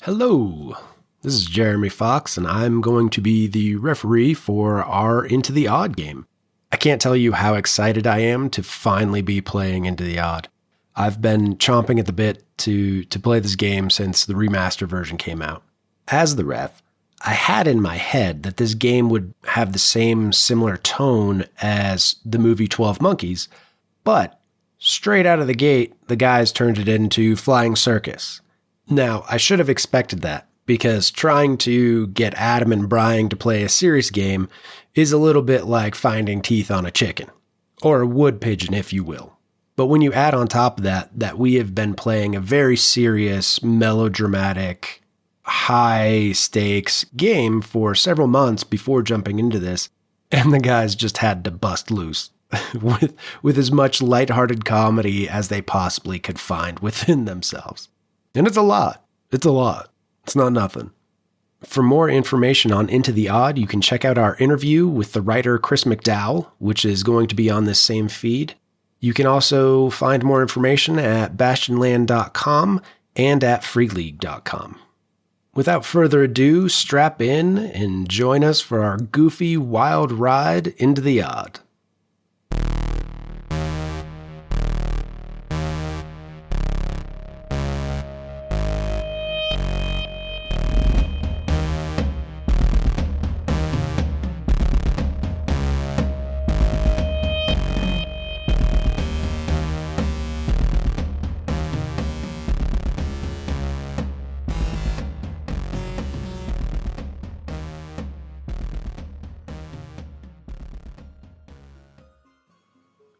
Hello, this is Jeremy Fox, and I'm going to be the referee for our Into the Odd game. I can't tell you how excited I am to finally be playing Into the Odd. I've been chomping at the bit to play this game since the remaster version came out. As the ref, I had in my head that this game would have the same similar tone as the movie 12 Monkeys, but straight out of the gate, the guys turned it into Flying Circus. Now, I should have expected that, because trying to get Adam and Brian to play a serious game is a little bit like finding teeth on a chicken, or a wood pigeon, if you will. But when you add on top of that we have been playing a very serious, melodramatic, high-stakes game for several months before jumping into this, and the guys just had to bust loose with as much lighthearted comedy as they possibly could find within themselves. And it's a lot. It's a lot. It's not nothing. For more information on Into the Odd, you can check out our interview with the writer Chris McDowell, which is going to be on this same feed. You can also find more information at bastionland.com and at freeleague.com. Without further ado, strap in and join us for our goofy, wild ride into the odd.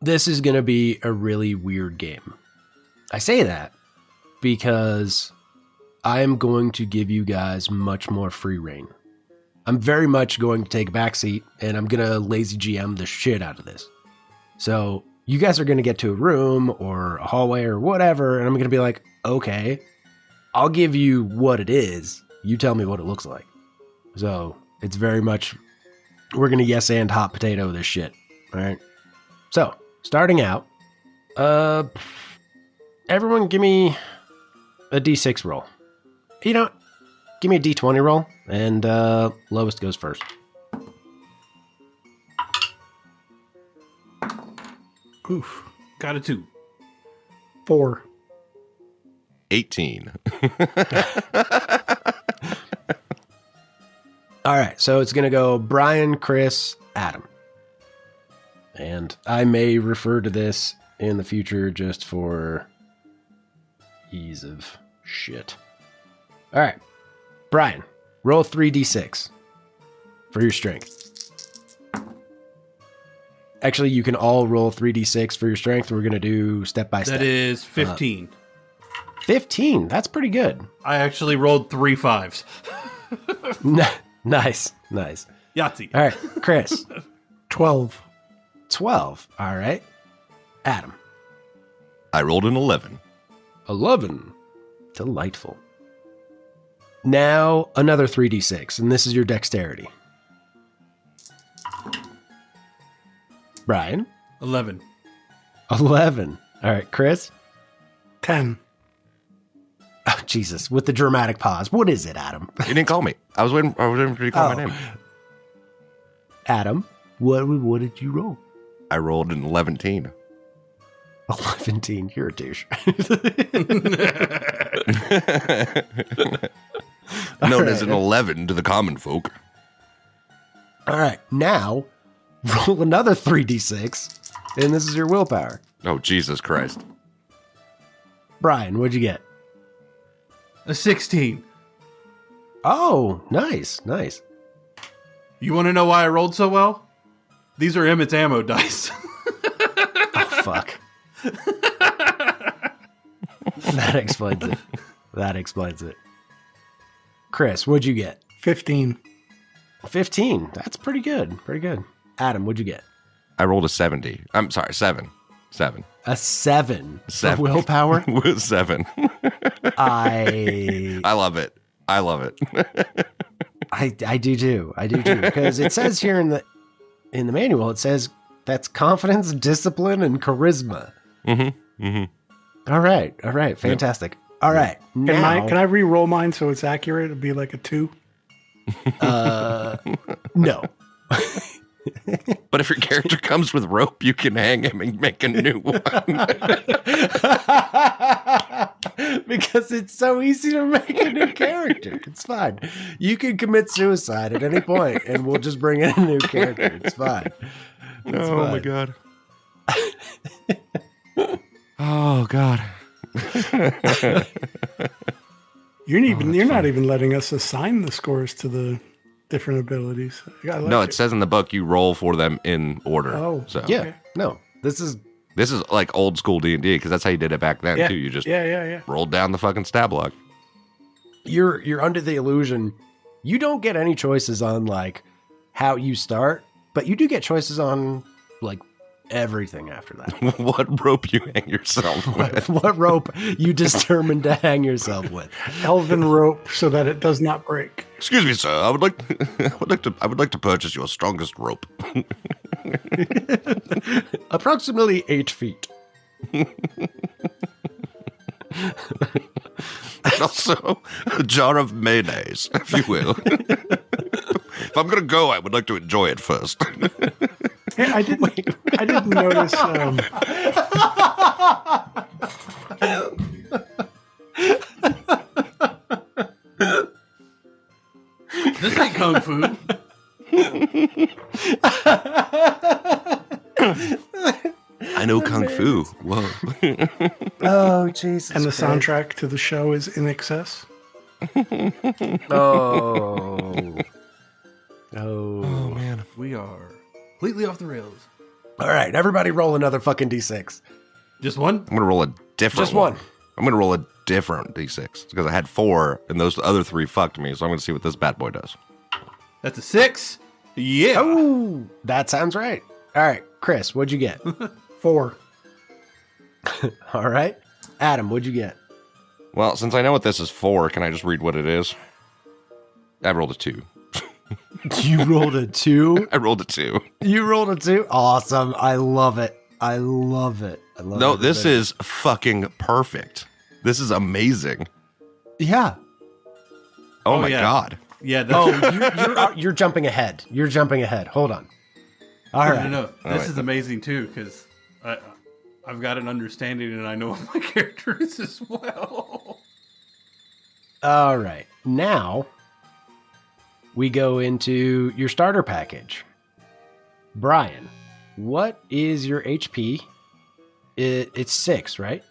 This is going to be a really weird game. I say that because I am going to give you guys much more free reign. I'm very much going to take a backseat, and I'm going to lazy GM the shit out of this. So you guys are going to get to a room or a hallway or whatever, and I'm going to be like, okay, I'll give you what it is. You tell me what it looks like. So it's very much, we're going to yes and hot potato this shit. All right. So starting out, everyone give me a D6 roll. You know, give me a D20 roll, and lowest goes first. Oof. Got a 2. 4. 18. All right, so it's going to go Brian, Chris, Adam. And I may refer to this in the future just for ease of shit. All right, Brian, roll 3d6 for your strength. Actually, you can all roll 3d6 for your strength. We're going to do step by step. That is 15. 15, that's pretty good. I actually rolled 3 5s. Nice. Yahtzee. All right, Chris. 12. 12. All right. Adam. I rolled an 11. 11. Delightful. Now another 3d6, and this is your dexterity. Brian. 11. 11. All right, Chris. 10. Oh, Jesus. With the dramatic pause. What is it, Adam? You didn't call me. I was waiting for you to call my name. Adam, what did you roll? I rolled an 11. 11. You're a douche. Known as an 11 to the common folk. All right. Now, roll another 3d6, and this is your willpower. Oh, Jesus Christ. Brian, what'd you get? A 16. Oh, nice. You want to know why I rolled so well? These are Emmett's ammo dice. Oh, fuck. That explains it. Chris, what'd you get? 15. 15. That's pretty good. Adam, what'd you get? I rolled a 70. I'm sorry, 7. 7. A 7. 7. For willpower? 7. I love it. I do too. Because it says here in the manual, it says that's confidence, discipline, and charisma. Mm-hmm. All right. Fantastic. All right. Now, Can I re-roll mine so it's accurate? It'd be like a 2. no. But if your character comes with rope, you can hang him and make a new one. Because it's so easy to make a new character. It's fine. You can commit suicide at any point, and we'll just bring in a new character. It's fine. It's Oh fine. my god. Oh god. You're not even letting us assign the scores to the different abilities. I like No, it says in the book you roll for them in order. Oh, so Yeah. Okay. No. This is like old school D&D because that's how you did it back then Yeah. too. You just Yeah. rolled down the fucking stat block. you're under the illusion you don't get any choices on like how you start, but you do get choices on like everything after that. What rope you hang yourself with? What rope you determined to hang yourself with. Elven rope so that it does not break. Excuse me, sir. I would like to purchase your strongest rope. Approximately 8 feet. And also a jar of mayonnaise, if you will. If I'm gonna go, I would like to enjoy it first. Hey, I didn't notice. This ain't kung fu. I know kung fu. Whoa. Oh, Jesus. And the soundtrack to the show is In Excess. Oh. Oh man. We are completely off the rails. All right, everybody roll another fucking D6. Just one? I'm gonna roll a different Just one. I'm gonna roll a different D6 because I had 4 and those other 3 fucked me. So I'm gonna see what this bad boy does. That's a 6. Yeah. Oh, that sounds right. All right, Chris, what'd you get? 4. All right. Adam, what'd you get? Well, since I know what this is for, can I just read what it is? I rolled a 2. You rolled a 2? I rolled a 2. You rolled a 2? Awesome. I love it. I love it. I love No, it. this is fucking perfect. This is amazing. Yeah. Oh my yeah. God. Yeah. That's, Oh, you're jumping ahead. You're jumping ahead. Hold on. All right. No. Oh, This wait. is amazing too because I've got an understanding and I know what my character is as well. All right. Now we go into your starter package. Brian, what is your HP? It's 6, right?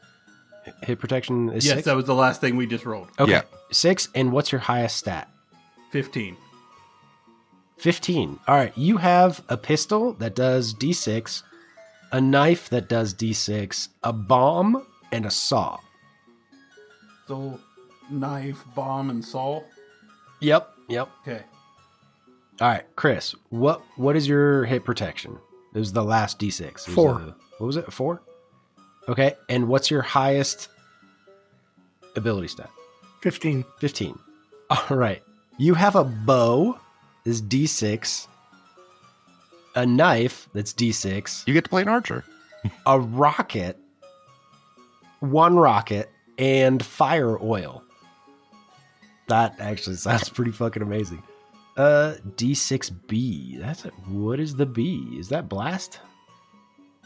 Hit protection is Yes, 6? that was the last thing we just rolled. Okay. Yeah. 6, and what's your highest stat? 15. 15. All right. You have a pistol that does D6, a knife that does D6, a bomb, and a saw. So, knife, bomb, and saw. Yep. Okay. All right, Chris, what is your hit protection? It was the last D6. It was 4. What was it? 4? Okay, and what's your highest ability stat? 15. 15. All right. You have a bow, is D6, a knife, that's D6, You get to play an archer. a rocket, 1 rocket, and fire oil. That actually sounds pretty fucking amazing. D6B. What is the B? Is that blast?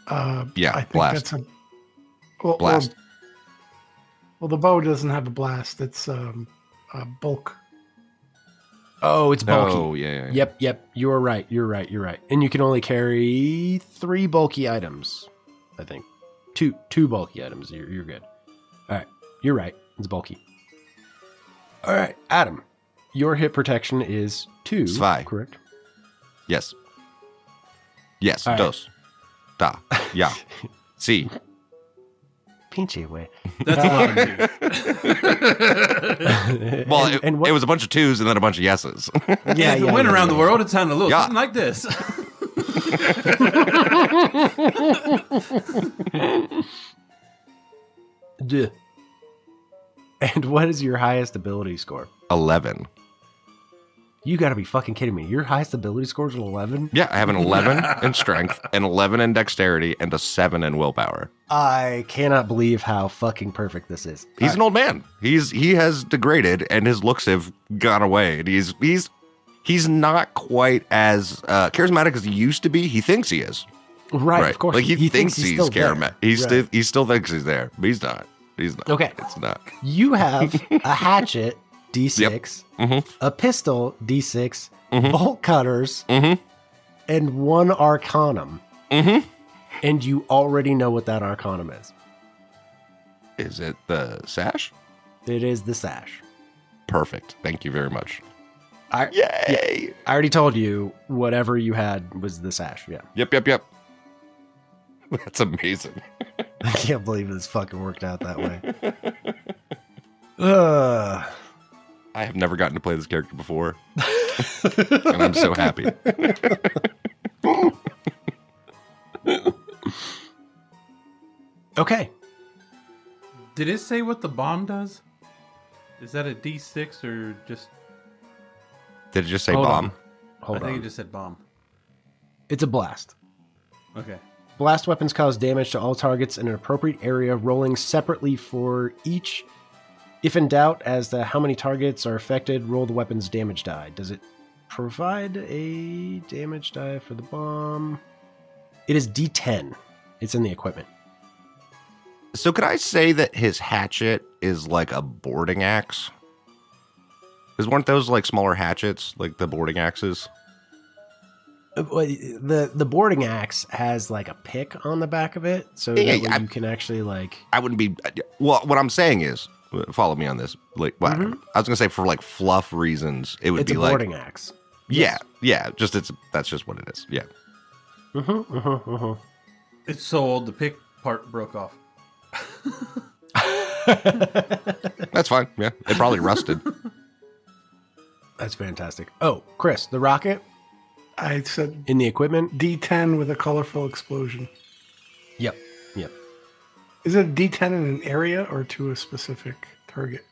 Yeah, I think blast. that's a Blast. Well, the bow doesn't have a blast. It's bulk. Oh, it's bulky. Oh, yeah. Yep. You're right. And you can only carry 3 bulky items, I think. Two bulky items. You're good. All right. You're right. It's bulky. All right, Adam. Your hit protection is 2. Zwei. Correct? Yes. Yes. All right. Dos. Da. Ja. Si. Pinche way. That's a lot of news. Well, and what- it was a bunch of 2s and then a bunch of yeses. Yeah, If it went around the world, it sounded a little Yeah. something like this. Duh. And what is your highest ability score? 11. You got to be fucking kidding me. Your highest ability score is an 11? Yeah, I have an 11 in strength, an 11 in dexterity, and a 7 in willpower. I cannot believe how fucking perfect this is. He's an old man. He has degraded, and his looks have gone away. And he's not quite as charismatic as he used to be. He thinks he is. Right, of course. Like he thinks he's charismatic. He still thinks he's there, but he's not. He's not. Okay. It's not. You have a hatchet, D6, Yep. a pistol, D6, Mhm. bolt cutters, and one arcanum. And you already know what that arcanum is. Is it the sash? It is the sash. Perfect. Thank you very much. Yay! Yeah, I already told you whatever you had was the sash. Yeah. Yep. That's amazing. I can't believe this fucking worked out that way. I have never gotten to play this character before. And I'm so happy. Okay. Did it say what the bomb does? Is that a D6 or just... Did it just say Hold bomb? on. Hold I think on. it just said bomb. It's a blast. Okay. Blast weapons cause damage to all targets in an appropriate area, rolling separately for each. If in doubt as to how many targets are affected, roll the weapon's damage die. Does it provide a damage die for the bomb? It is D10. It's in the equipment. So could I say that his hatchet is like a boarding axe? Because weren't those like smaller hatchets, like the boarding axes? The boarding axe has like a pick on the back of it, so that way you can actually like... I wouldn't be... Well, what I'm saying is, follow me on this. Like, I was going to say for like fluff reasons, it would it's be a like... boarding axe. Yeah, that's just what it is. Yeah. It's so old, the pick part broke off. That's fine. Yeah, it probably rusted. That's fantastic. Oh, Chris, the rocket I said in the equipment? D10 with a colorful explosion. Yep. Is it a D10 in an area or to a specific target?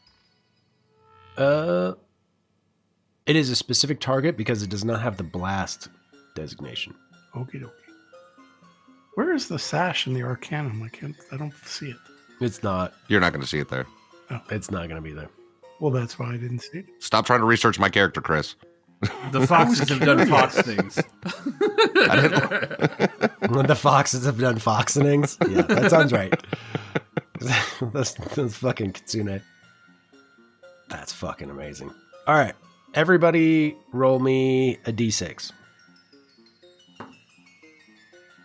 It is a specific target because it does not have the blast designation. Okie dokie. Where is the sash in the Arcanum? I don't see it. It's not. You're not going to see it there. It's not going to be there. Well, that's why I didn't see it. Stop trying to research my character, Chris. The foxes have done fox things. The foxes have done foxenings. Yeah, that sounds right. that's fucking Kitsune. That's fucking amazing. All right. Everybody roll me a D6.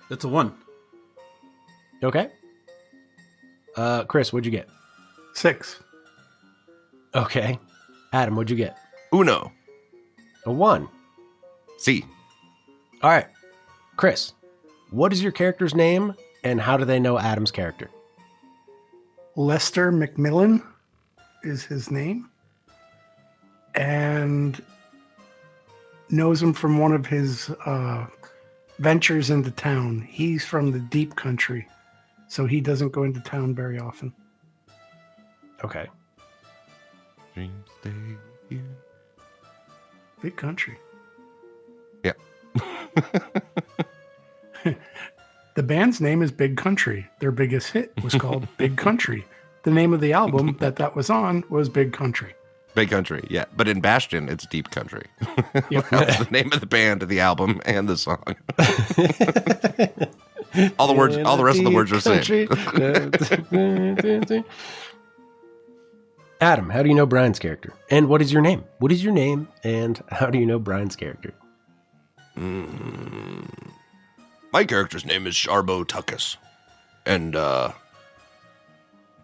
That's a 1. Okay. Chris, what'd you get? 6. Okay. Adam, what'd you get? Uno. A 1. See. All right. Chris, what is your character's name and how do they know Adam's character? Lester McMillian is his name. And knows him from one of his ventures into town. He's from the deep country, so he doesn't go into town very often. Okay. Dreams stay here. Big country. Yeah. The band's name is Big Country. Their biggest hit was called Big Country. The name of the album that was on was Big Country. Big country, yeah. But in Bastion, it's Deep Country. Yep. That's the name of the band, the album, and the song. all the words, all the rest of the words are same. Adam, how do you know Brian's character? And what is your name? What is your name? And how do you know Brian's character? My character's name is Sharbo Tuckis. And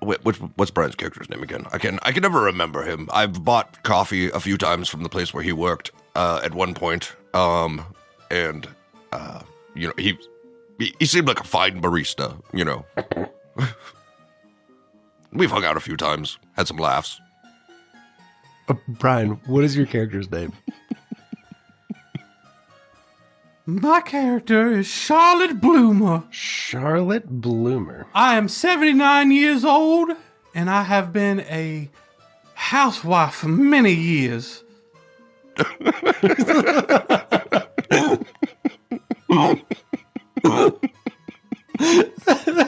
what's Brian's character's name again? I can never remember him. I've bought coffee a few times from the place where he worked at one point. And you know, he seemed like a fine barista, you know. We've hung out a few times, had some laughs. Brian, what is your character's name? My character is Charlotte Bloomer. Charlotte Bloomer. I am 79 years old, and I have been a housewife for many years.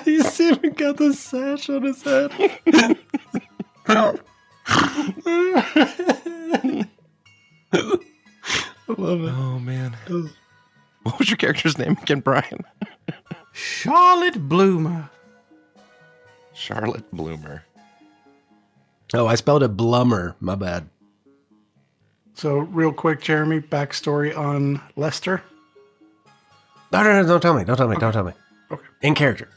He's even got the sash on his head. I love it. Oh, man. What was your character's name again, Brian? Charlotte Bloomer. Charlotte Bloomer. Oh, I spelled it Blummer. My bad. So, real quick, Jeremy, backstory on Lester. No, don't tell me. Don't tell me. Don't tell me. Okay. In character.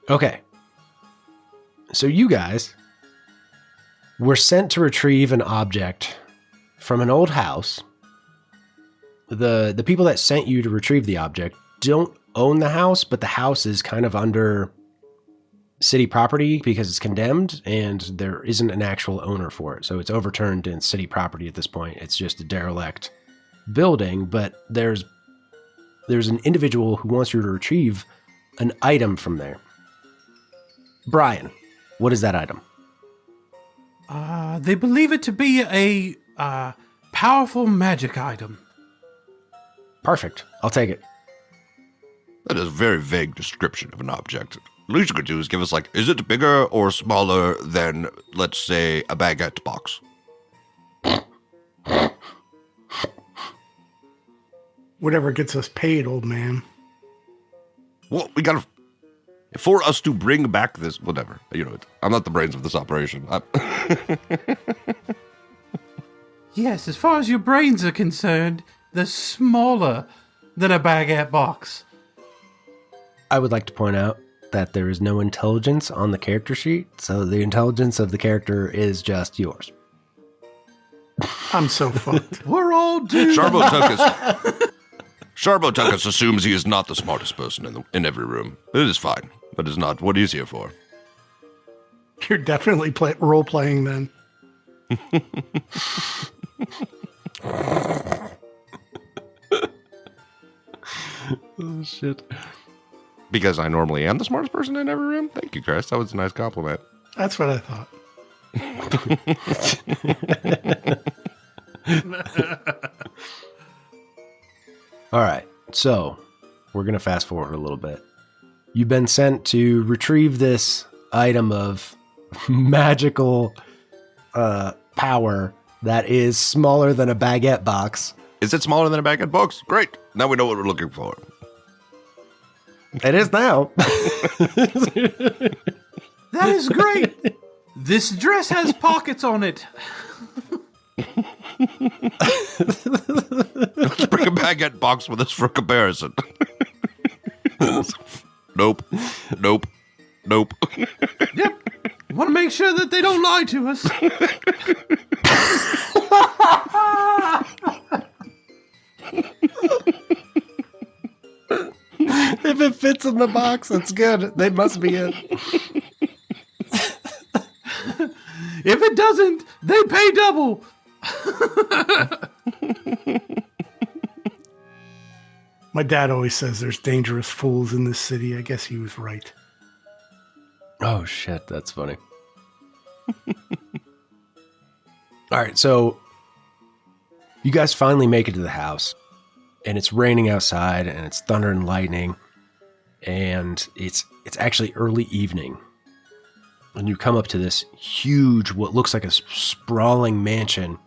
Okay. So you guys were sent to retrieve an object from an old house. The people that sent you to retrieve the object don't own the house, but the house is kind of under city property because it's condemned and there isn't an actual owner for it. So it's overturned in city property at this point. It's just a derelict building, but there's an individual who wants you to retrieve an item from there. Brian, what is that item? They believe it to be a powerful magic item. Perfect. I'll take it. That is a very vague description of an object. The least you could do is give us, like, is it bigger or smaller than, let's say, a baguette box? Whatever gets us paid, old man. Well, we gotta... For us to bring back this... Whatever. You know, I'm not the brains of this operation. Yes, as far as your brains are concerned, they're smaller than a baguette box. I would like to point out that there is no intelligence on the character sheet, so the intelligence of the character is just yours. I'm so fucked. We're all doomed. Sharbo Tuckis assumes he is not the smartest person in every room. It is fine, but it's not what he's here for. You're definitely role-playing then. Oh, shit. Because I normally am the smartest person in every room? Thank you, Chris. That was a nice compliment. That's what I thought. All right, so we're going to fast forward a little bit. You've been sent to retrieve this item of magical power that is smaller than a baguette box. Is it smaller than a baguette box? Great. Now we know what we're looking for. It is now. That is great. This dress has pockets on it. Let's bring a baguette box with us for comparison. Nope. Yep. Want to make sure that they don't lie to us. If it fits in the box, it's good. They must be it. If it doesn't, they pay double. My dad always says there's dangerous fools in this city. I guess he was right. Oh, shit. That's funny. All right. So you guys finally make it to the house, and it's raining outside, and it's thunder and lightning, and it's actually early evening. And you come up to this huge, what looks like a sprawling mansion.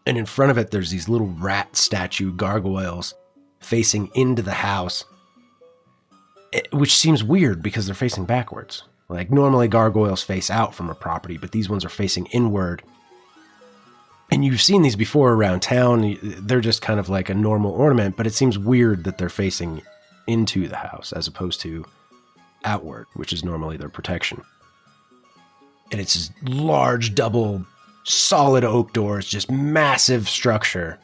And in front of it, there's these little rat statue gargoyles facing into the house, which seems weird because they're facing backwards. Like normally gargoyles face out from a property, but these ones are facing inward. And you've seen these before around town. They're just kind of like a normal ornament, but it seems weird that they're facing into the house as opposed to outward, which is normally their protection. And it's this large, double, solid oak doors, just massive structure.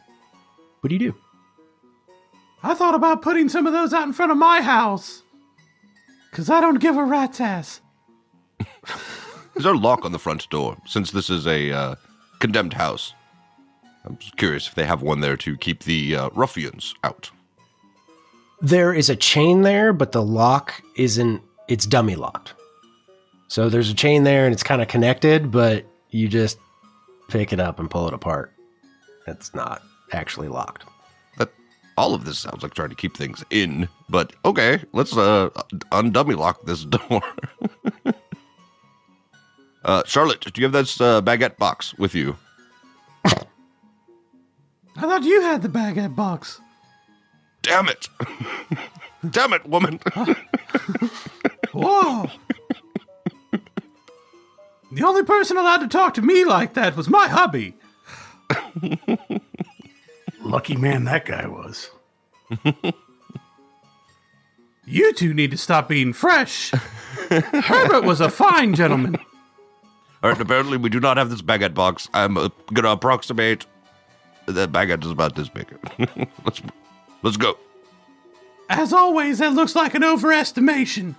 What do you do? I thought about putting some of those out in front of my house. Because I don't give a rat's ass. Is there a lock on the front door, since this is a condemned house? I'm just curious if they have one there to keep the ruffians out. There is a chain there, but the lock isn't, it's dummy locked. So there's a chain there and it's kind of connected, but you just pick it up and pull it apart. It's not actually locked. All of this sounds like trying to keep things in, but okay, let's undummy lock this door. Charlotte, do you have this baguette box with you? I thought you had the baguette box. Damn it! Damn it, woman! Whoa! The only person allowed to talk to me like that was my hubby. Lucky man that guy was. You two need to stop being fresh. Herbert was a fine gentleman. All right, apparently we do not have this baguette box. I'm going to approximate. The baguette is about this big. Let's go. As always, that looks like an overestimation.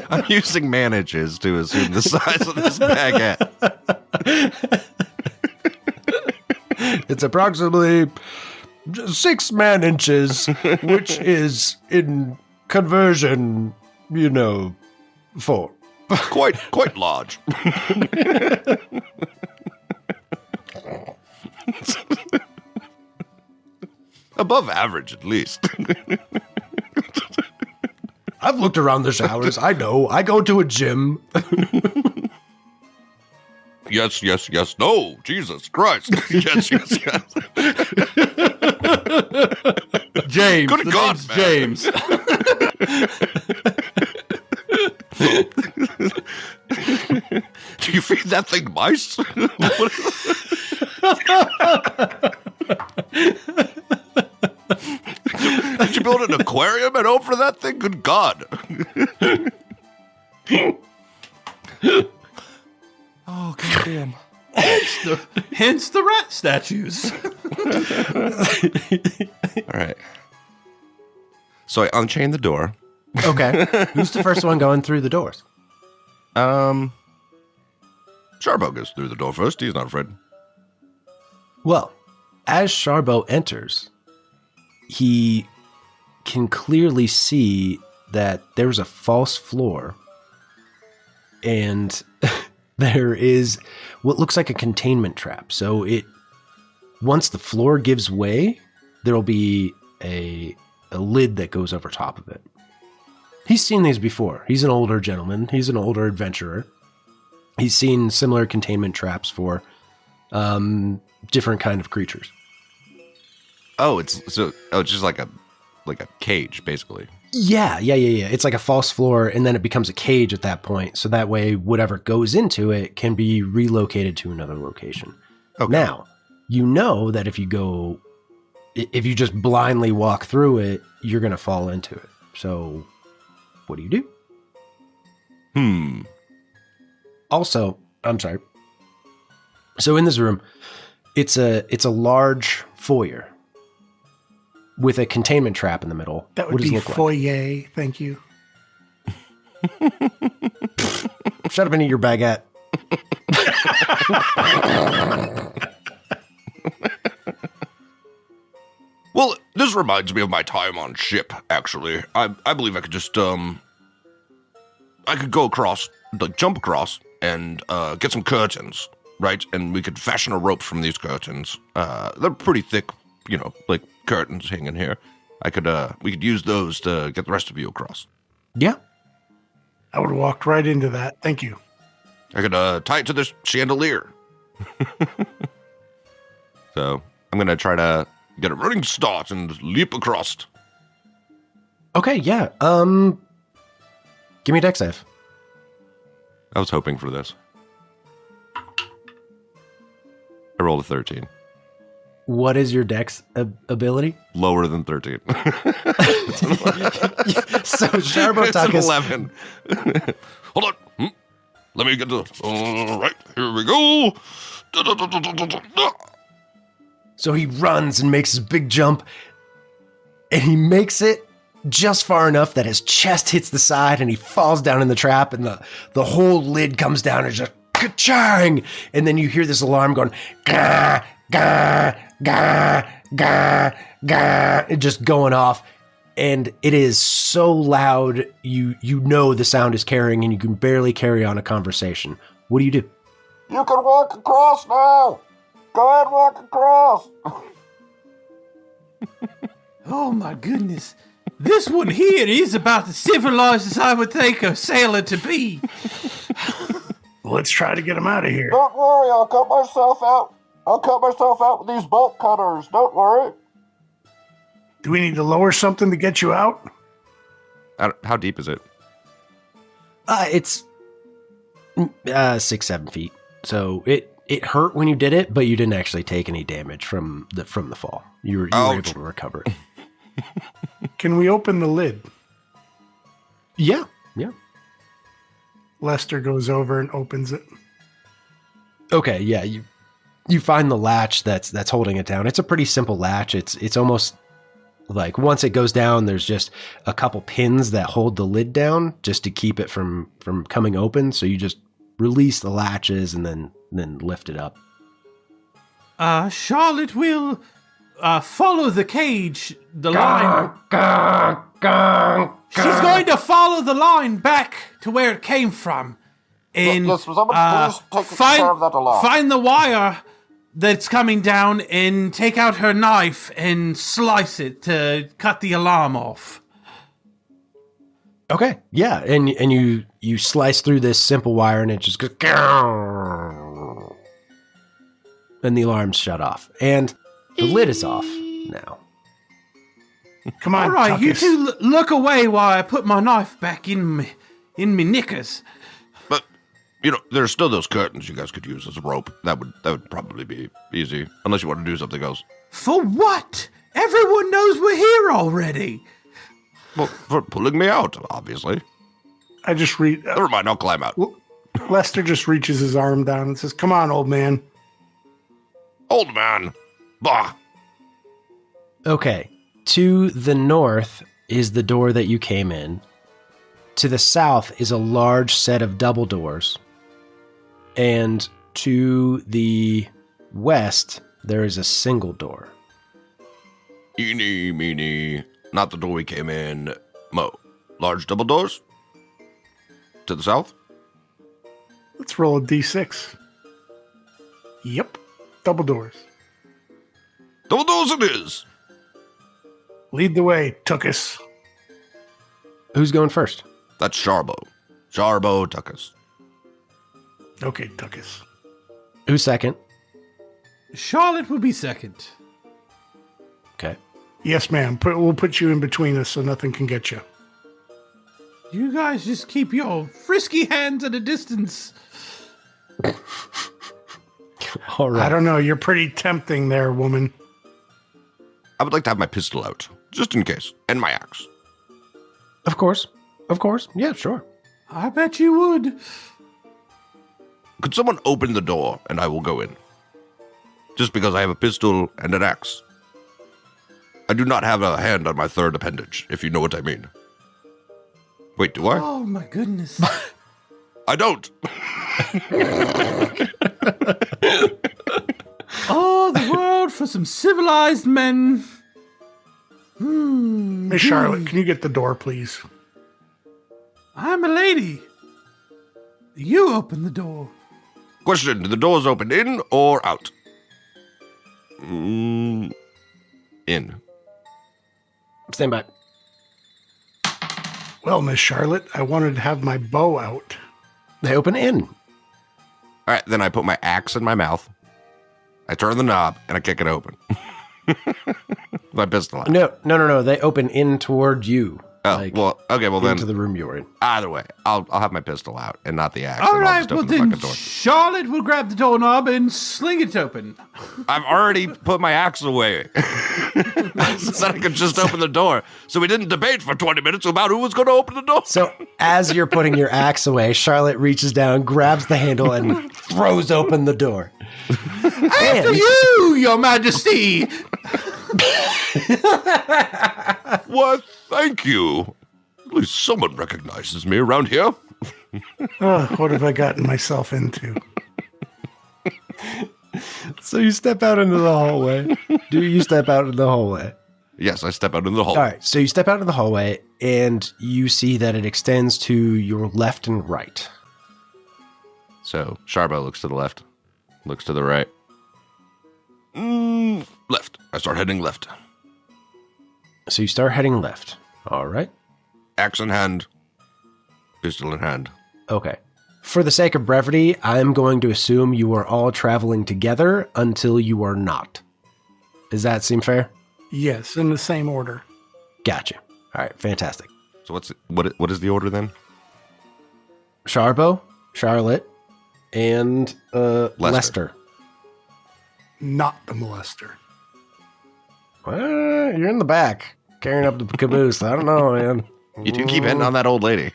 I'm using manages to assume the size of this baguette. It's approximately 6 man-inches, which is in conversion, 4. Quite large. Above average, at least. I've looked around the showers. I know. I go to a gym. Yes. No, Jesus Christ. Yes. James. Good God, man. James. Do you feed that thing mice? Did you build an aquarium at home for that thing? Good God. Oh, goddamn. Hence the rat statues. All right. So I unchain the door. Okay. Who's the first one going through the doors? Sharbo goes through the door first. He's not afraid. Well, as Sharbo enters, he can clearly see that there's a false floor and there is what looks like a containment trap. So once the floor gives way, there'll be a lid that goes over top of it. He's seen these before. He's an older gentleman. He's an older adventurer. He's seen similar containment traps for different kind of creatures. Oh, it's just like a cage, basically. Yeah. It's like a false floor, and then it becomes a cage at that point. So that way, whatever goes into it can be relocated to another location. Okay. Now, you know that if you just blindly walk through it, you're going to fall into it. So what do you do? Also, I'm sorry. So in this room, it's a large foyer with a containment trap in the middle. That would be foyer. Like? Thank you. Shut up and eat your baguette. Well, this reminds me of my time on ship, actually. I believe I could just, I could go across, like jump across and get some curtains, right? And we could fashion a rope from these curtains. They're pretty thick, like curtains hanging here. We could use those to get the rest of you across. Yeah. I would have walked right into that. Thank you. I could tie it to this chandelier. So I'm going to try to get a running start and leap across. Okay, yeah. Give me a dex save. I was hoping for this. I rolled a 13. What is your dex ability? Lower than 13. So Sharbo Tuckis... 11. Hold on. Let me get the... All right, here we go. So he runs and makes his big jump, and he makes it just far enough that his chest hits the side, and he falls down in the trap, and the whole lid comes down and just ka-chang, and then you hear this alarm going, gah, gah, gah, gah, gah, just going off, and it is so loud, you know the sound is carrying, and you can barely carry on a conversation. what do you do? You can walk across now. Go ahead, walk across. Oh my goodness. This one here is about as civilized as I would think a sailor to be. Let's try to get him out of here. Don't worry, I'll cut myself out. I'll cut myself out with these bolt cutters. Don't worry. Do we need to lower something to get you out? How deep is it? It's 6-7 feet. So it hurt when you did it, but you didn't actually take any damage from the fall. You were able to recover it. Can we open the lid? Yeah. Lester goes over and opens it. Okay, yeah. You find the latch that's holding it down. It's a pretty simple latch. It's almost like once it goes down, there's just a couple pins that hold the lid down just to keep it from coming open. So you just release the latches and then lift it up. Charlotte will follow the cage, the line. She's going to follow the line back to where it came from. And Yes, somebody please take care of that alarm. find the wire that's coming down and take out her knife and slice it to cut the alarm off. Okay, yeah, and you slice through this simple wire and it just goes, and the alarm's shut off, and the lid is off now. Come on, All right, you Tuckis. two look away while I put my knife back in me knickers. But there's still those curtains you guys could use as a rope. That would probably be easy, unless you want to do something else. For what? Everyone knows we're here already. Well, for pulling me out, obviously. I just read. Never mind, I'll climb out. Lester just reaches his arm down and says, "Come on, old man." Old man. Bah. Okay, to the north is the door that you came in. To the south is a large set of double doors. And to the west, there is a single door. Eeny, meeny. Not the door we came in. Large double doors? To the south? Let's roll a d6. Yep, double doors. Double doors it is! Lead the way, Tuckis. Who's going first? That's Sharbo. Sharbo Tuckis. Okay, Tuckis. Who's second? Charlotte will be second. Okay. Yes, ma'am. We'll put you in between us so nothing can get you. You guys just keep your frisky hands at a distance. All right. I don't know. You're pretty tempting there, woman. I would like to have my pistol out, just in case, and my axe. Of course. Yeah, sure. I bet you would. Could someone open the door and I will go in? Just because I have a pistol and an axe. I do not have a hand on my third appendage, if you know what I mean. Wait, do I? Oh my goodness. I don't. Oh, the world for some civilized men. Miss Charlotte, can you get the door, please? I'm a lady. You open the door. Question, do the doors open in or out? In. Stand by. Well, Miss Charlotte, I wanted to have my bow out. They open in. All right, then I put my axe in my mouth. I turn the knob and I kick it open. My pistol out. No. They open in toward you. Oh, well, okay, well then. Into the room you're in. Either way, I'll have my pistol out and not the axe. All and I'll right, just well open the then fucking door. Charlotte will grab the doorknob and sling it open. I've already put my axe away. So I could just open the door. So we didn't debate for 20 minutes about who was going to open the door. So as you're putting your axe away, Charlotte reaches down, grabs the handle, and throws open the door. After you, your majesty. Why, thank you. At least someone recognizes me around here. Oh, what have I gotten myself into? So you step out into the hallway. Do you step out into the hallway? Yes, I step out into the hall. All right, so you step out into the hallway, and you see that it extends to your left and right. So Sharbo looks to the left, looks to the right. Left. I start heading left. So you start heading left. All right. Axe in hand. Pistol in hand. Okay. For the sake of brevity, I'm going to assume you are all traveling together until you are not. Does that seem fair? Yes, in the same order. Gotcha. All right, fantastic. So what is the order then? Sharbo, Charlette, and Lester. Not the molester. Well, you're in the back, carrying up the caboose. I don't know, man. You do keep hitting on that old lady.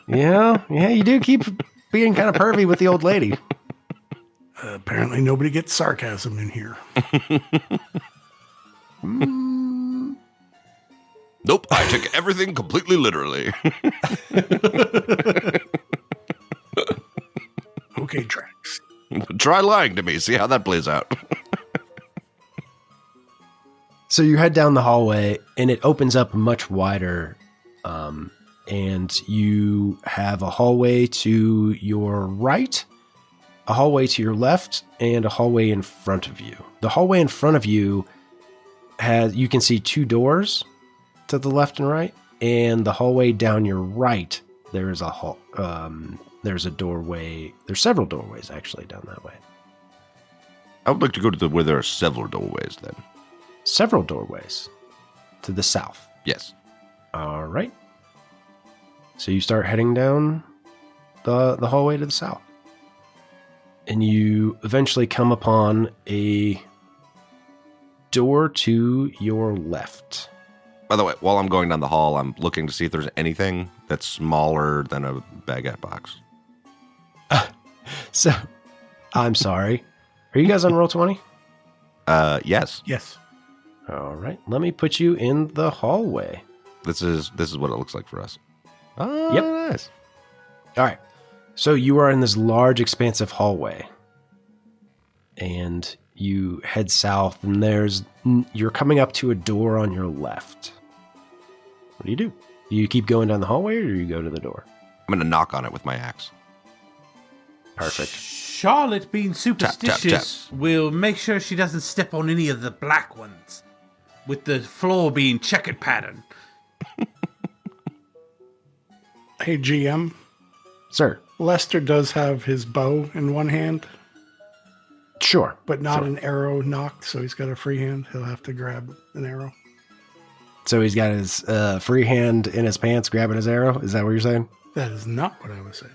Yeah, you do keep being kind of pervy with the old lady. Apparently nobody gets sarcasm in here. Nope, I took everything completely literally. Okay, Drax. Try lying to me, see how that plays out. So you head down the hallway, and it opens up much wider, and you have a hallway to your right, a hallway to your left, and a hallway in front of you. The hallway in front of you you can see 2 doors to the left and right, and the hallway down your right, there's a doorway. There's several doorways actually down that way. I would like to go to where there are several doorways then. Several doorways to the south. Yes. All right. So you start heading down the hallway to the south. And you eventually come upon a door to your left. By the way, while I'm going down the hall, I'm looking to see if there's anything that's smaller than a baguette box. So, I'm sorry. Are you guys on Roll20? Yes. Yes. All right. Let me put you in the hallway. This is what it looks like for us. Oh, Yep. nice. All right. So you are in this large, expansive hallway. And you head south, and you're coming up to a door on your left. What do? Do you keep going down the hallway, or do you go to the door? I'm going to knock on it with my axe. Perfect. Charlotte, being superstitious, will make sure she doesn't step on any of the black ones, with the floor being checkered pattern. Hey, GM. Sir. Lester does have his bow in one hand, Sure. but not Sure. an arrow knocked, so he's got a free hand. He'll have to grab an arrow. So he's got his free hand in his pants grabbing his arrow? Is that what you're saying? That is not what I was saying.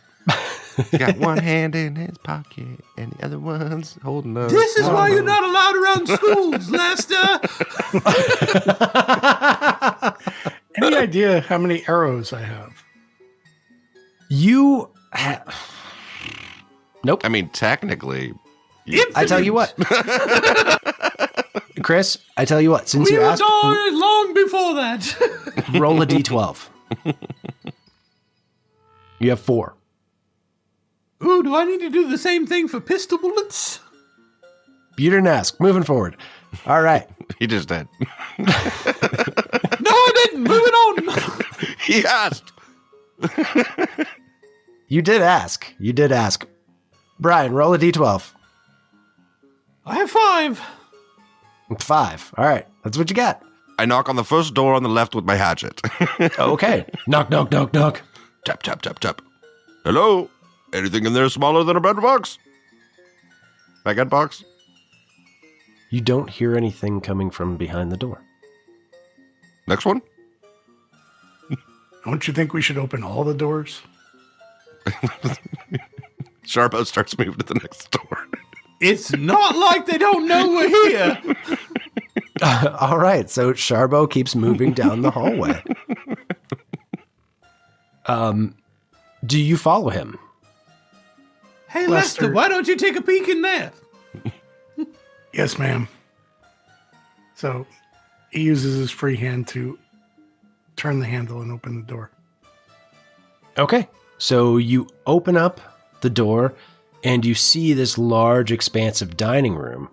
He's got one hand in his pocket and the other one's holding up. This is why you're not allowed around schools, Lester! Any idea how many arrows I have? You Nope. I mean, technically, I tell you what. Chris, I tell you what. Since We you were asked, gone long before that. roll a d12. You have 4. Ooh, do I need to do the same thing for pistol bullets? You didn't ask. Moving forward. All right. he just did. No, I didn't. Moving on. He asked. You did ask. You did ask. Brian, roll a d12. I have 5. 5. All right. That's what you got. I knock on the first door on the left with my hatchet. Okay. Knock, knock, knock, knock. Tap, tap, tap, tap. Hello? Anything in there smaller than a bread box? Baguette box? You don't hear anything coming from behind the door. Next one? Don't you think we should open all the doors? Sharbo starts moving to the next door. It's not like they don't know we're here. All right. So Sharbo keeps moving down the hallway. Do you follow him? Hey, Lester, why don't you take a peek in there? Yes, ma'am. So he uses his free hand to turn the handle and open the door. Okay. So you open up the door and you see this large, expansive dining room.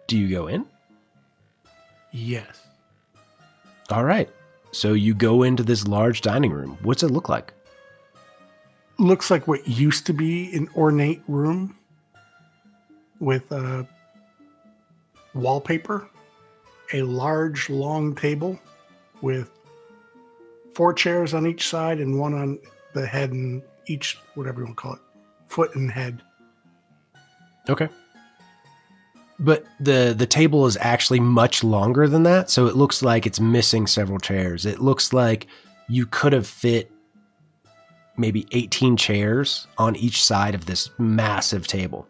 Do you go in? Yes. All right. So you go into this large dining room. What's it look like? looks like what used to be an ornate room with wallpaper, a large, long table with 4 chairs on each side and one on the head and each, whatever you want to call it, foot and head. Okay. But the table is actually much longer than that, so it looks like it's missing several chairs. It looks like you could have fit maybe 18 chairs on each side of this massive table.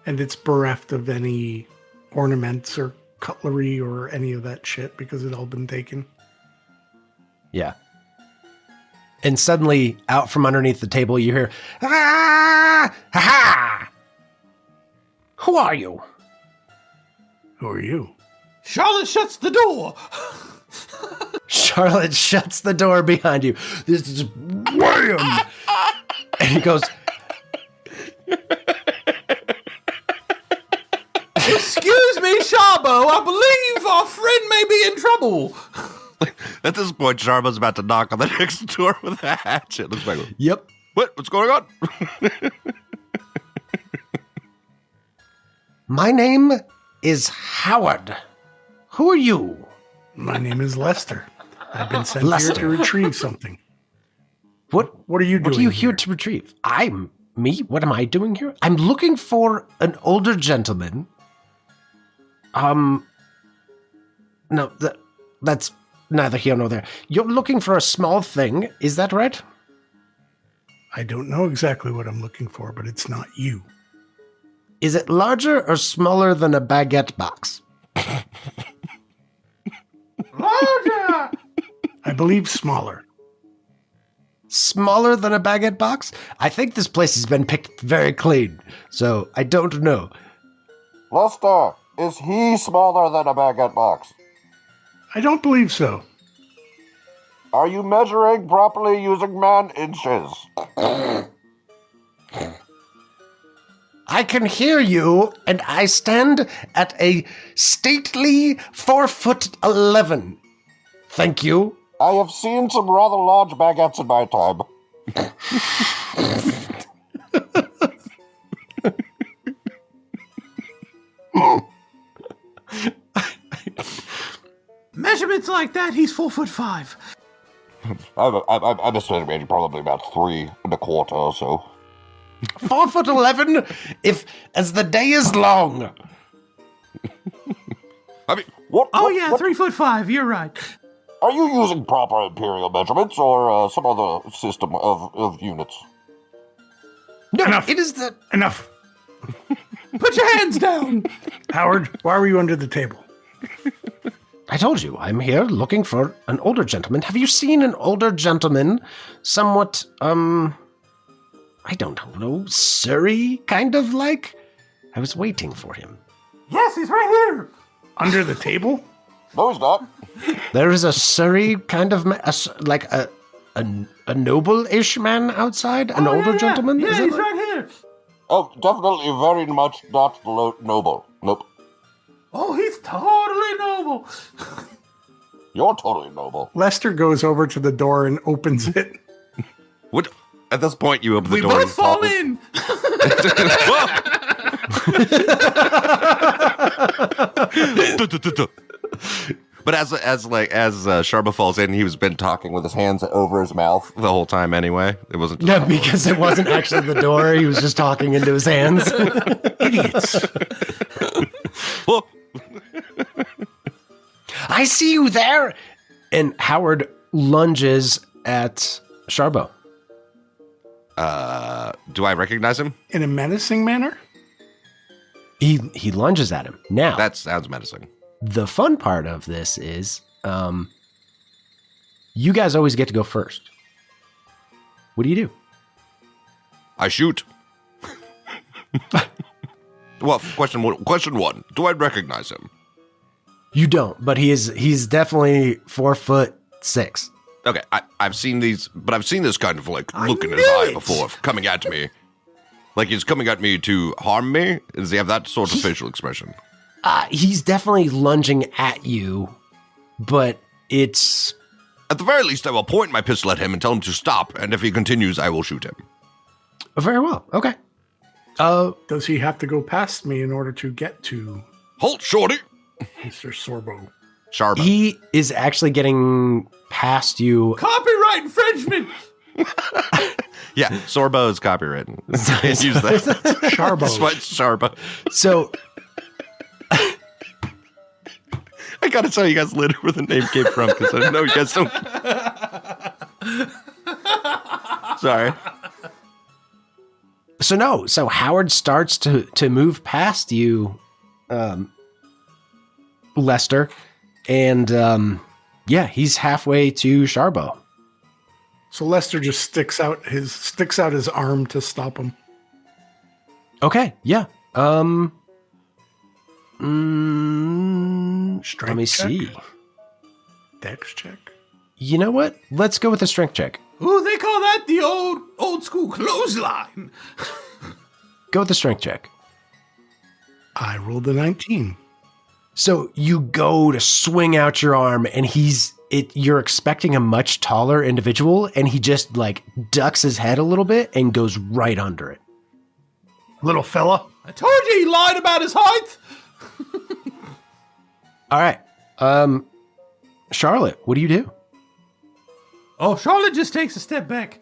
And it's bereft of any ornaments or cutlery or any of that shit because it's all been taken. Yeah. And suddenly, out from underneath the table, you hear, "Ah! Ha ha! Who are you?" Who are you? Charlotte shuts the door. Charlotte shuts the door behind you. This is wham! And he goes, Excuse me, Sharbo. I believe our friend may be in trouble. At this point, Sharbo's about to knock on the next door with a hatchet. Looks like, "Yep." what's going on? "My name is Howard. Who are you?" My name is Lester. I've been sent Lester. here to retrieve something. What What are you doing? What are you here here? to retrieve? Me? What am I doing here? I'm looking for an older gentleman. No, that's neither here nor there. You're looking for a small thing, is that right? I don't know exactly what I'm looking for, but it's not you. Is it larger or smaller than a baguette box? Larger. I believe smaller. Smaller than a baguette box? I think this place has been picked very clean, so I don't know. Lester, is he smaller than a baguette box? I don't believe so. Are you measuring properly using man inches? I can hear you, and I stand at a stately 4'11". Thank you. I have seen some rather large baguettes in my time. Measurements like that, he's 4'5". I'm estimating probably about 3 1/4 or so. 4'11", if as the day is long. I mean, what? Oh what- yeah, what- 3'5". You're right. Are you using proper imperial measurements or some other system of units? No, Enough. it is the... Enough. Put your hands down. Howard, why were you under the table? I told you, I'm here looking for an older gentleman. Have you seen an older gentleman, somewhat, I don't know, Surrey, kind of like? I was waiting for him. Yes, he's right here. Under the table? No, he's not. There is a Surrey kind of, like a noble-ish man outside, an older gentleman? Yeah, Is it he's like- right here. Oh, definitely very much not noble. Nope. Oh, he's totally noble. You're totally noble. Lester goes over to the door and opens it. What? At this point, you open the We door. both and fall in. But as Sharbo falls in, he was been talking with his hands over his mouth the whole time. Anyway, it wasn't. Yeah, because it wasn't actually the door. He was just talking into his hands. Idiots. Well, I see you there. And Howard lunges at Sharbo. do I recognize him? In a menacing manner? He lunges at him. Now, That sounds menacing. the fun part of this is you guys always get to go first. What do you do? I shoot. Well, question one. Do I recognize him? You don't, but he's definitely 4'6". Okay, I've seen these, but I've seen this kind of like look in his knew eye it! before, coming at me. Like he's coming at me to harm me? Does he have that sort of facial expression? He's definitely lunging at you, but it's At the very least, I will point my pistol at him and tell him to stop, and if he continues, I will shoot him. Very well. Okay. Does he have to go past me in order to get to Halt, shorty! Mr. Sorbo? Sharbo. He is actually getting past you. Copyright infringement! Yeah, Sorbo is copywritten. Can't use that. Sharbo. That's why it's Sharbo. So I gotta tell you guys later where the name came from, because I know you guys don't. Sorry. So Howard starts to move past you, Lester, and he's halfway to Sharbo. So Lester just sticks out his arm to stop him. Okay, yeah. Let Strength me check? see. Dex check. You know what? Let's go with a strength check. Ooh, they call that the old school clothesline. Go with the strength check. I rolled a 19. So you go to swing out your arm, and you're expecting a much taller individual, and he just like ducks his head a little bit and goes right under it. Little fella. I told you he lied about his height. All right. Charlotte, what do you do? Oh, Charlotte just takes a step back.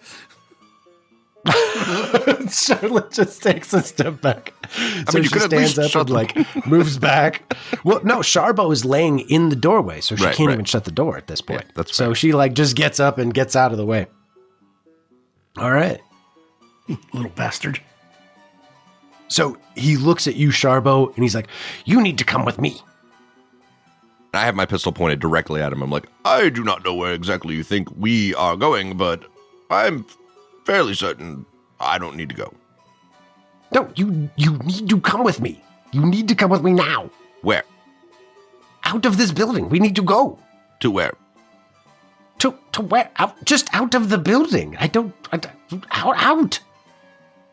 Charlotte just takes a step back. I mean, you she could at least stands up shut and like moves back. Well, no, Sharbo is laying in the doorway, so she Right, can't right. even shut the door at this point. Yeah, that's so fair. she like just gets up and gets out of the way. All right. Little bastard. So he looks at you, Sharbo, and he's like, "You need to come with me." I have my pistol pointed directly at him. I'm like, I do not know where exactly you think we are going, but I'm fairly certain I don't need to go. No, you need to come with me. You need to come with me now. Where? Out of this building. We need to go. To where? To where? Just out of the building. Out.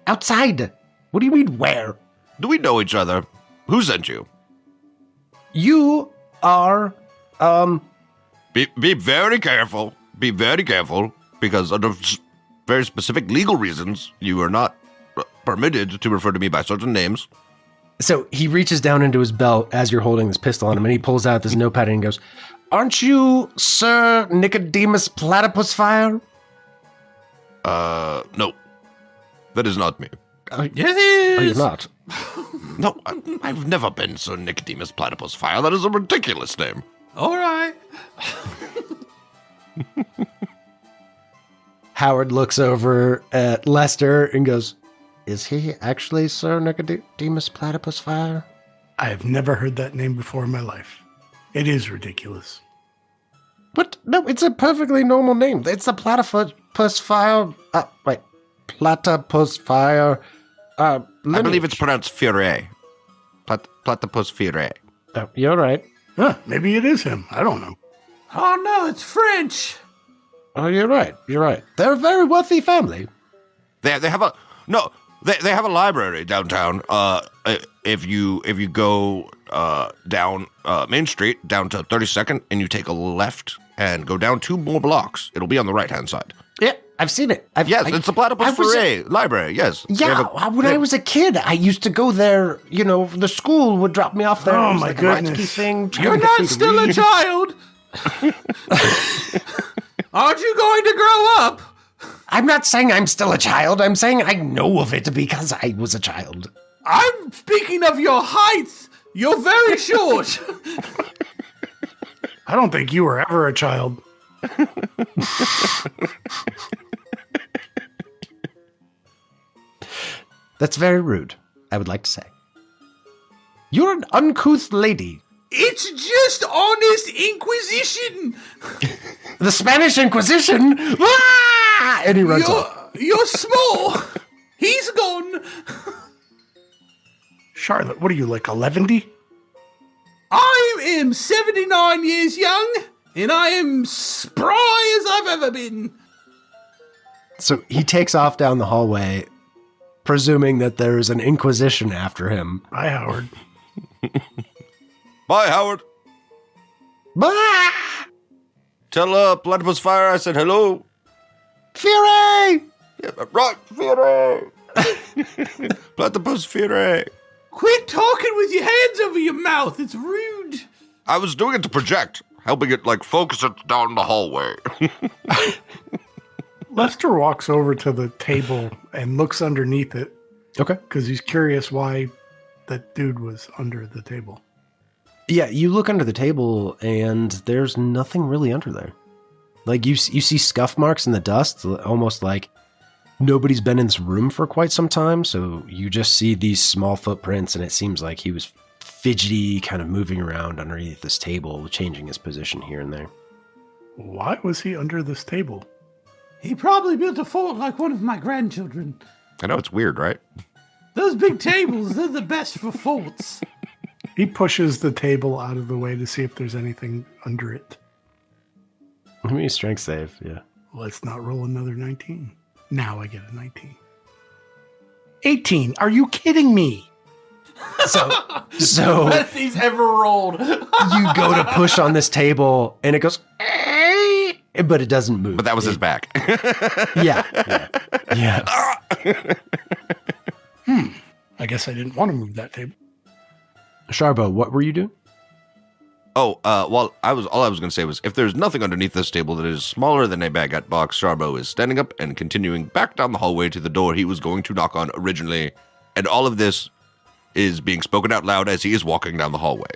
Outside. What do you mean where? Do we know each other? Who sent you? You are, Be very careful. Be very careful, because under very specific legal reasons, you are not permitted to refer to me by certain names. So he reaches down into his belt as you're holding this pistol on him, and he pulls out this notepad and he goes, "Aren't you Sir Nicodemus Platypus Fire?" No. That is not me. Yes, it Oh, is. you're not. No, I've never been Sir Nicodemus Platypus Fire. That is a ridiculous name. All right. Howard looks over at Lester and goes, "Is he actually Sir Nicodemus Platypus Fire?" I have never heard that name before in my life. It is ridiculous. But no, it's a perfectly normal name. It's the Platypus Fire. Platypus Fire. I believe it's pronounced Furet. Platypus Furet. Oh, you're right. Huh, maybe it is him. I don't know. Oh no, it's French. Oh, you're right. You're right. They're a very wealthy family. They have a they have a library downtown. If you go down Main Street down to 32nd and you take a left and go down 2 more blocks, it'll be on the right hand side. Yeah, I've seen it. Yes, it's the Platypus Furet library. Yes. Yeah, when I was a kid, I used to go there. You know, the school would drop me off there. Oh, It was my like a latchkey goodness. thing. You're not still a child. Aren't you going to grow up? I'm not saying I'm still a child. I'm saying I know of it because I was a child. I'm speaking of your height. You're very short. I don't think you were ever a child. That's very rude, I would like to say. You're an uncouth lady. It's just honest inquisition. The Spanish Inquisition? Ah! And he runs off. You're small. He's gone. Charlotte, what are you, like 11? I am 79 years young, and I am spry as I've ever been. So he takes off down the hallway, presuming that there is an Inquisition after him. Hi, Howard. Bye, Howard. Ah! Tell Platypus Fire I said hello. Fury! Yeah, right, Fury. Platypus Fury. Quit talking with your hands over your mouth. It's rude. I was doing it to project, helping it, focus it down the hallway. Lester walks over to the table and looks underneath it Okay. because he's curious why that dude was under the table. Yeah, you look under the table and there's nothing really under there. Like you see scuff marks in the dust, almost like nobody's been in this room for quite some time. So you just see these small footprints and it seems like he was fidgety, kind of moving around underneath this table, changing his position here and there. Why was he under this table? He probably built a fort like one of my grandchildren. I know, it's weird, right? Those big tables, they're the best for forts. He pushes the table out of the way to see if there's anything under it. Give me a strength save, yeah. Let's not roll another 19. Now I get a 19. 18. Are you kidding me? So Best he's ever rolled. you go to push on this table and it goes, but it doesn't move. But that was his back. Yeah. I guess I didn't want to move that table. Sharbo, what were you doing? Oh, all I was going to say was, if there's nothing underneath this table that is smaller than a baguette box, Sharbo is standing up and continuing back down the hallway to the door he was going to knock on originally, and all of this is being spoken out loud as he is walking down the hallway.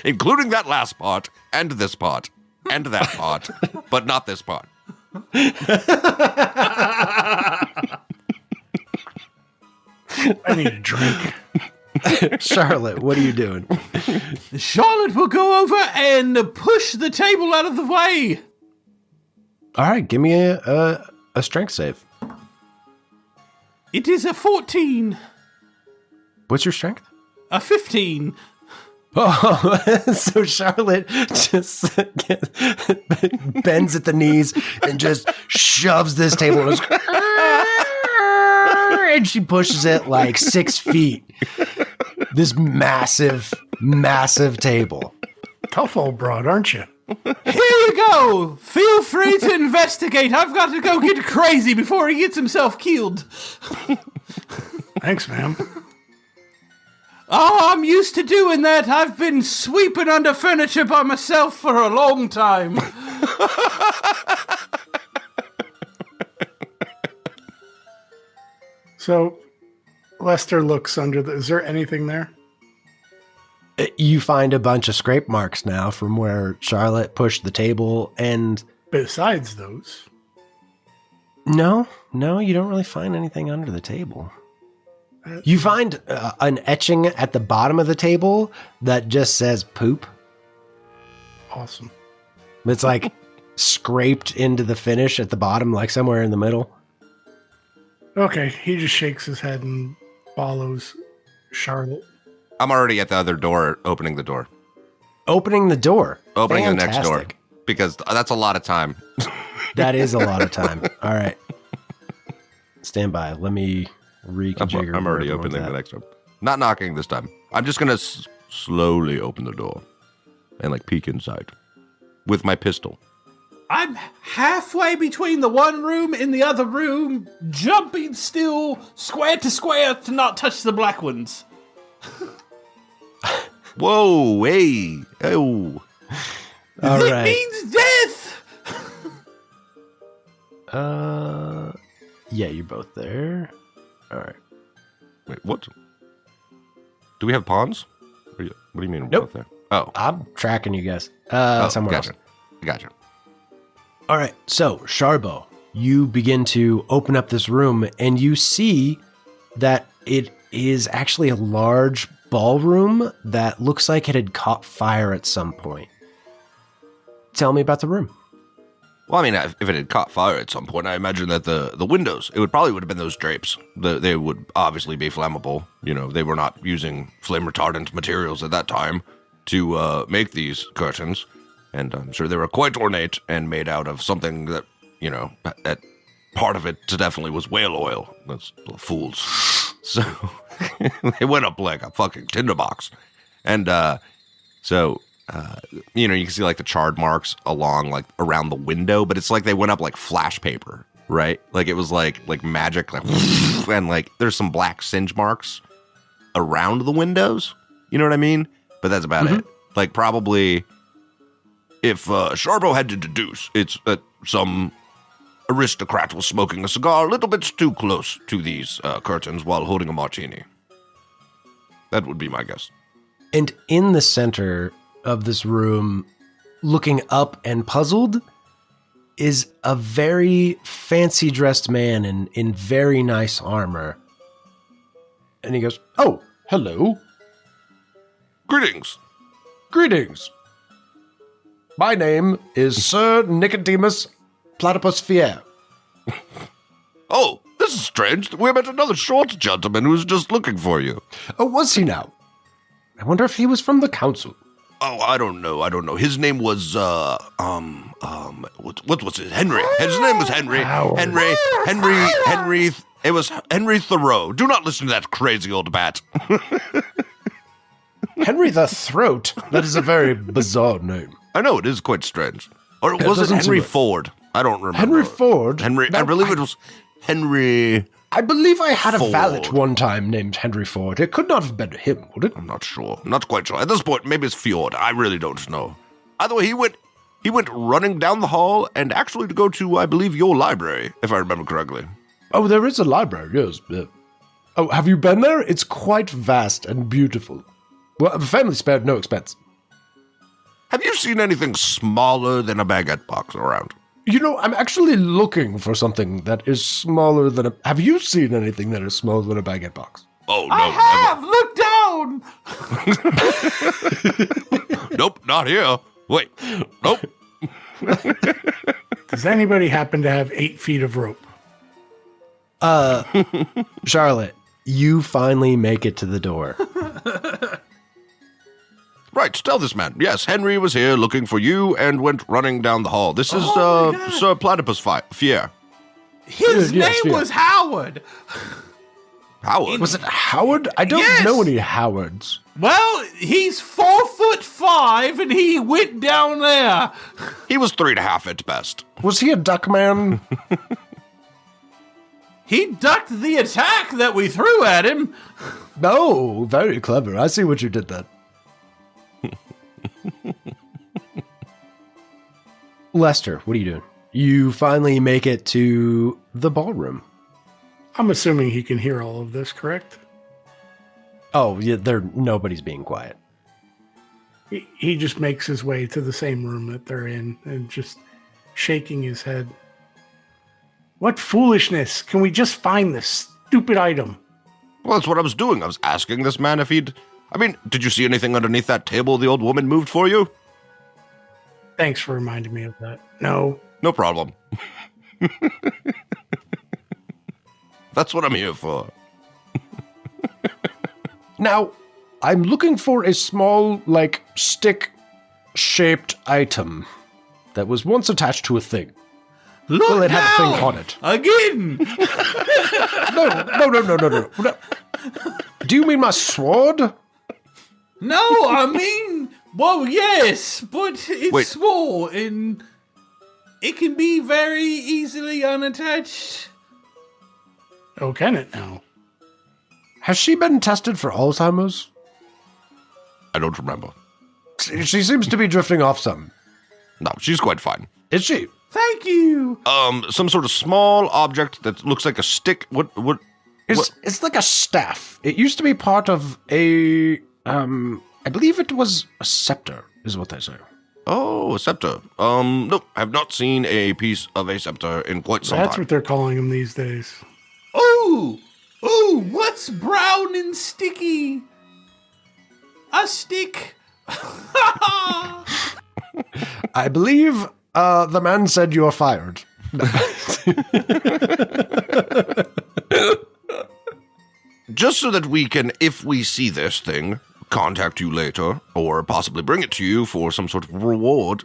Including that last part, and this part, and that part, but not this part. I need a drink. Charlotte, what are you doing? Charlotte will go over and push the table out of the way. All right, give me a strength save. It is a 14. What's your strength? A 15. Oh, so Charlotte just bends at the knees and just shoves this table and, goes, and she pushes it like 6 feet. This massive, massive table. Tough old broad, aren't you? Here you go. Feel free to investigate. I've got to go get crazy before he gets himself killed. Thanks, ma'am. Oh, I'm used to doing that. I've been sweeping under furniture by myself for a long time. So, Lester looks under the... Is there anything there? You find a bunch of scrape marks now from where Charlotte pushed the table, and... Besides those... No, you don't really find anything under the table. You find an etching at the bottom of the table that just says poop. Awesome. It's like scraped into the finish at the bottom, like somewhere in the middle. Okay, he just shakes his head and follows Charlotte. I'm already at the other door, opening the door. Opening the door. Opening the next door. Fantastic. Because that's a lot of time. That is a lot of time. All right. Stand by. Let me reconfigure. I'm already opening the next one. Not knocking this time. I'm just going to slowly open the door and peek inside with my pistol. I'm halfway between the one room and the other room, jumping still square to not touch the black ones. Whoa, hey, oh. All That right. means death! Yeah, you're both there. All right. Wait, what? Do we have pawns? What do you mean? we're Nope. both there? Oh. I'm tracking you guys. Somewhere gotcha. else. Gotcha. All right. So, Sharbo, you begin to open up this room and you see that it is actually a large ballroom that looks like it had caught fire at some point. Tell me about the room. Well, I mean, if it had caught fire at some point, I imagine that the windows, it would have been those drapes. They would obviously be flammable. You know, they were not using flame retardant materials at that time to make these curtains. And I'm sure they were quite ornate and made out of something that, you know, that part of it definitely was whale oil. Those little fools. So they went up like a fucking tinderbox. And So, you can see like the charred marks along like around the window, but it's like they went up like flash paper, right? Like it was like magic, like and like there's some black singe marks around the windows. You know what I mean? But that's about it. Like probably if Sharbo had to deduce, it's that some aristocrat was smoking a cigar a little bit too close to these curtains while holding a martini. That would be my guess. And in the center of this room, looking up and puzzled, is a very fancy dressed man in very nice armor. And he goes, "Oh, hello. Greetings. Greetings. My name is Sir Nicodemus Platypus Fier." Oh, this is strange. We met another short gentleman who was just looking for you. Oh, was he now? I wonder if he was from the council. Oh, I don't know. His name was, what was it? Henry. His name was Henry. Howard. Henry. It was Henry Thoreau. Do not listen to that crazy old bat. Henry the Throat? That is a very bizarre name. I know, it is quite strange. Or was it doesn't Henry seem- Ford? I don't remember. Henry Ford? Henry, No, I believe it was Henry. I believe I had a Ford. valet one time named Henry Ford. It could not have been him, would it? I'm not sure. Not quite sure. At this point, maybe it's Fjord. I really don't know. Either way, he went running down the hall and actually to go to, I believe, your library, if I remember correctly. Oh, there is a library, yes. Oh, have you been there? It's quite vast and beautiful. Well, the family spared no expense. Have you seen anything smaller than a baguette box around? I'm actually looking for something that is smaller than a... Have you seen anything that is smaller than a baguette box? Oh, no. I have! Look down! Nope, not here. Wait. Nope. Does anybody happen to have 8 feet of rope? Charlotte, you finally make it to the door. Right, tell this man. Yes, Henry was here looking for you and went running down the hall. This is Sir Platypus Fier. His Yes, name yeah. was Howard. Howard? Was it Howard? I don't Yes. know any Howards. Well, he's 4'5" and he went down there. He was 3.5 at best. Was he a duck man? He ducked the attack that we threw at him. No, very clever. I see what you did there. Lester, what are you doing? You finally make it to the ballroom. I'm assuming he can hear all of this, correct? Oh, yeah, nobody's being quiet. He just makes his way to the same room that they're in and just shaking his head. What foolishness! Can we just find this stupid item? Well, that's what I was doing. I was asking this man if he'd... I mean, did you see anything underneath that table the old woman moved for you? Thanks for reminding me of that. No. No problem. That's what I'm here for. Now, I'm looking for a small, stick-shaped item that was once attached to a thing. Look Well, it down! had a thing on it. Again! No. Do you mean my sword? No, I mean, well, yes, but it's Wait. small and it can be very easily unattached. Oh, can it now? Has she been tested for Alzheimer's? I don't remember. She seems to be drifting off some. No, she's quite fine. Is she? Thank you. Some sort of small object that looks like a stick. What? It's like a staff. It used to be part of a, I believe it was a scepter, is what they say. Oh, a scepter. No, I have not seen a piece of a scepter in quite some That's time. what they're calling him these days. Ooh, what's brown and sticky? A stick. I believe the man said you're fired. Just so that we can, if we see this thing, contact you later, or possibly bring it to you for some sort of reward,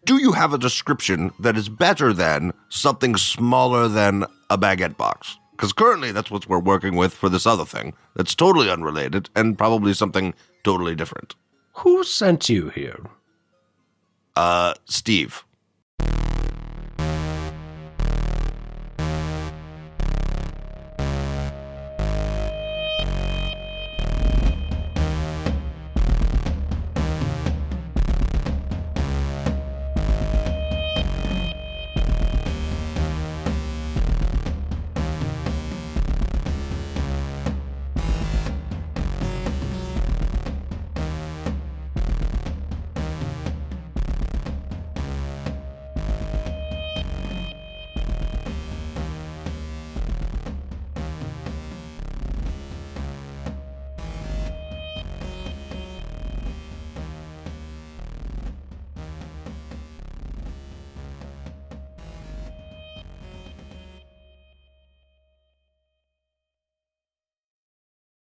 do you have a description that is better than something smaller than a baguette box? Because currently that's what we're working with for this other thing that's totally unrelated and probably something totally different. Who sent you here? Steve.